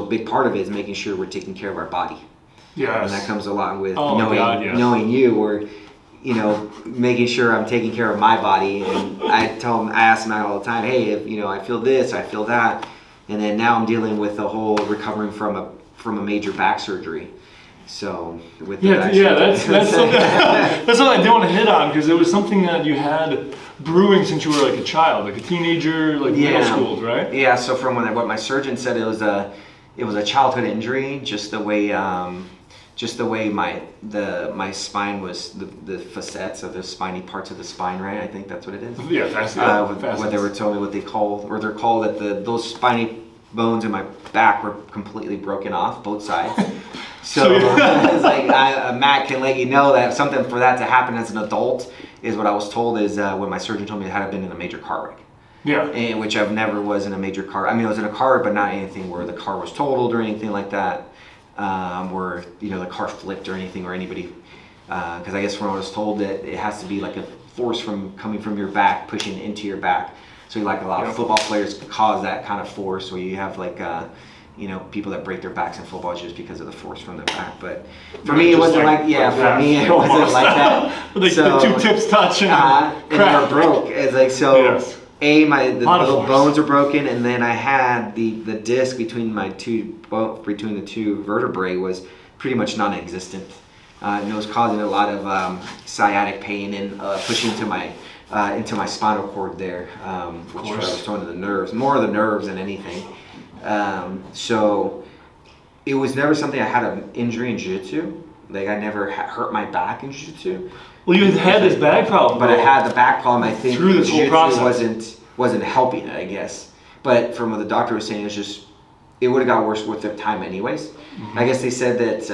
a big part of it is making sure we're taking care of our body. Yes. And that comes along with knowing you, or making sure I'm taking care of my body. And I ask Matt all the time, hey, if I feel this, I feel that, and then now I'm dealing with the whole recovering from a major back surgery. So with that's something that's what I do want to hit on, because it was something that you had brewing since you were like a child, like a teenager, like middle school, right? Yeah. So from what my surgeon said, it was a childhood injury, just the way my spine was, the facets of the spiny parts of the spine, right? I think that's what it is. Yeah, that's what they were telling me, they're called that those spiny bones in my back were completely broken off, both sides. So it's like Matt can let you know that something for that to happen as an adult is what I was told is when my surgeon told me I had been in a major car wreck. Yeah. And, which I've never was in a major car. I mean, I was in a car, but not anything where the car was totaled or anything like that. Where the car flipped or anything, or anybody. Because I guess when I was told that it has to be like a force coming from your back pushing into your back. So like a lot of football players cause that kind of force where you have like people that break their backs in football just because of the force from the back. But for me it wasn't like it wasn't like that. The two tips touch and they were broke. It's like Yes. The little bones are broken, and then I had the disc between the two vertebrae was pretty much non-existent. And it was causing a lot of sciatic pain and pushing into my spinal cord there, which was toward the nerves, more of the nerves than anything. So it was never something I had an injury in jiu-jitsu. Like I never hurt my back in jiu-jitsu. Well, you had this back problem, but I had the back problem. I think through this whole process wasn't helping it, I guess. But from what the doctor was saying, it would have got worse with the time, anyways. Mm-hmm. I guess they said that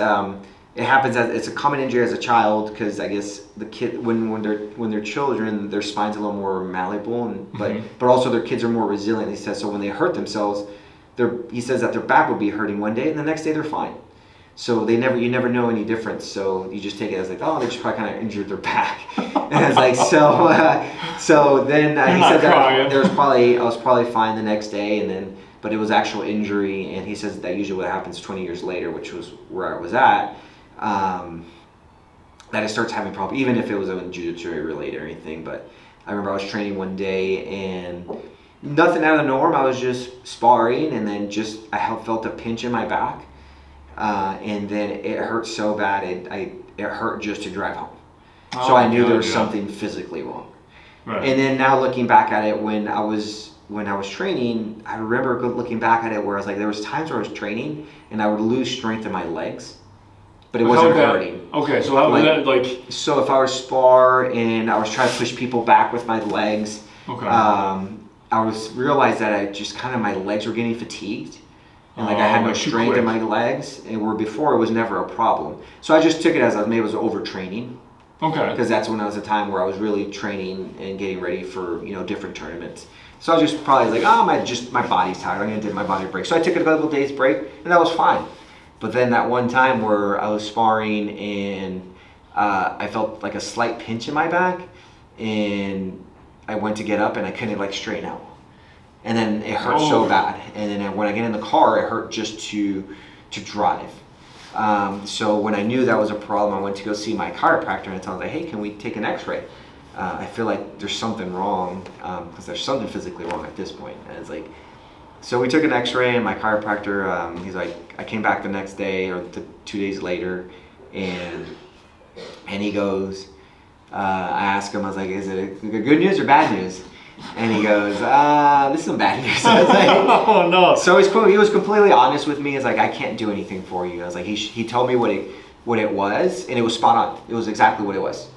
it happens it's a common injury as a child, because I guess the kid when they're children, their spine's a little more malleable, but also their kids are more resilient. He says so when they hurt themselves, he says that their back would be hurting one day, and the next day they're fine. So you never know any difference. So you just take it as like, oh, they just probably kind of injured their back. And it's like, so then he said that I was probably fine the next day, but it was actual injury, and he says that usually what happens 20 years later, which was where I was at, that it starts having problems, even if it was a jiu-jitsu related or anything. But I remember I was training one day and nothing out of the norm. I was just sparring, and then I felt a pinch in my back. And then it hurt so bad, it hurt just to drive home. So I knew there was something physically wrong. Right. And then now looking back at it, when I was training, I remember looking back at it where I was like, there was times where I was training and I would lose strength in my legs, but it wasn't hurting. Okay, so how was that like? So if I was spar and I was trying to push people back with my legs, I realized that I just my legs were getting fatigued. And I had no strength in my legs, and where before it was never a problem. So I just took it as maybe it was overtraining. Okay. Because that's when I was a time where I was really training and getting ready for different tournaments. So I was just probably like, my body's tired. I'm gonna give my body a break. So I took a couple days break, and that was fine. But then that one time where I was sparring and I felt like a slight pinch in my back, and I went to get up and I couldn't straighten out. And then it hurt so bad. And then when I get in the car, it hurt just to drive. So when I knew that was a problem, I went to go see my chiropractor, and I told him, hey, can we take an x-ray? I feel like there's something wrong, because there's something physically wrong at this point. And it's like, so we took an x-ray, and my chiropractor, he's like, I came back the next day or 2 days later, and he goes, I asked him, I was like, is it good news or bad news? And he goes, this is some bad news. I was like, oh no. So he was completely honest with me. He's like, I can't do anything for you. I was like, he told me what it was, and it was spot on. It was exactly what it was.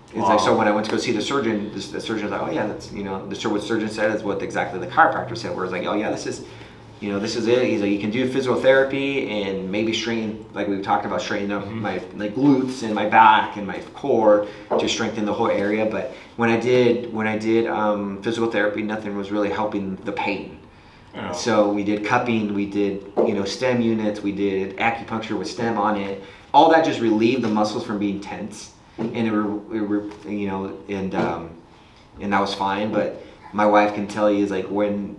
It's like, so when I went to go see the surgeon, the surgeon was like, oh yeah, that's, what the surgeon said is what exactly the chiropractor said, where it's like, oh yeah, this is it. He's like, you can do physiotherapy and maybe straighten, like we talked about, straightening up my glutes and my back and my core to strengthen the whole area. But when I did physical therapy, nothing was really helping the pain. Oh. So we did cupping, we did stem units, we did acupuncture with stem on it. All that just relieved the muscles from being tense, and and that was fine. But my wife can tell you is like when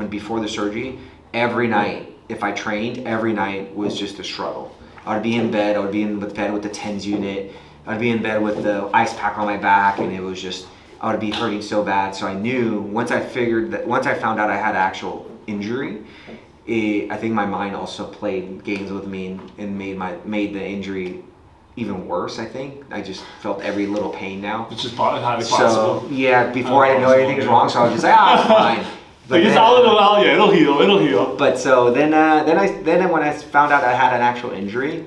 before the surgery, every night if I trained, every night was just a struggle. I would be in bed. I would be in bed with the TENS unit. I'd be in bed with the ice pack on my back, and it was just, I would be hurting so bad. So I knew once I found out I had actual injury, I think my mind also played games with me and made the injury even worse. I think I just felt every little pain now. It's just highly possible. So yeah, before I didn't know anything was wrong, so I was just like, it's fine. But it'll heal. But so then when I found out I had an actual injury,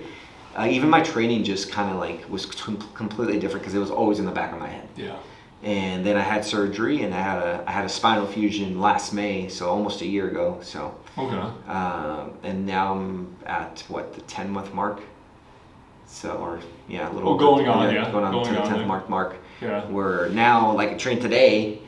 even my training just kind of like was completely different because it was always in the back of my head. Yeah. And then I had surgery, and I had a spinal fusion last May, so almost a year ago. So. Okay. And now I'm at the 10-month mark. So a little. Going on to the 10th mark. Yeah. Where now I train today,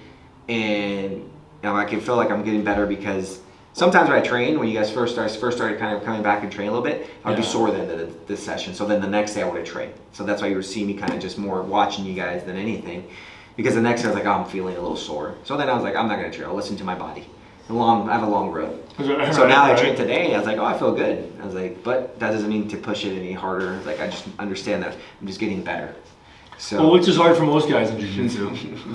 and I can feel like I'm getting better because sometimes when I train, when you guys first started kind of coming back and train a little bit, I'd be sore at the end of the session. So then the next day I would train. So that's why you were seeing me kind of just more watching you guys than anything, because the next day I was like, I'm feeling a little sore. So then I was like, I'm not gonna train. I'll listen to my body. I have a long road. So now I train today, I was like, I feel good. I was like, but that doesn't mean to push it any harder. I just understand that I'm just getting better. So, which is hard for most guys in jiu-jitsu.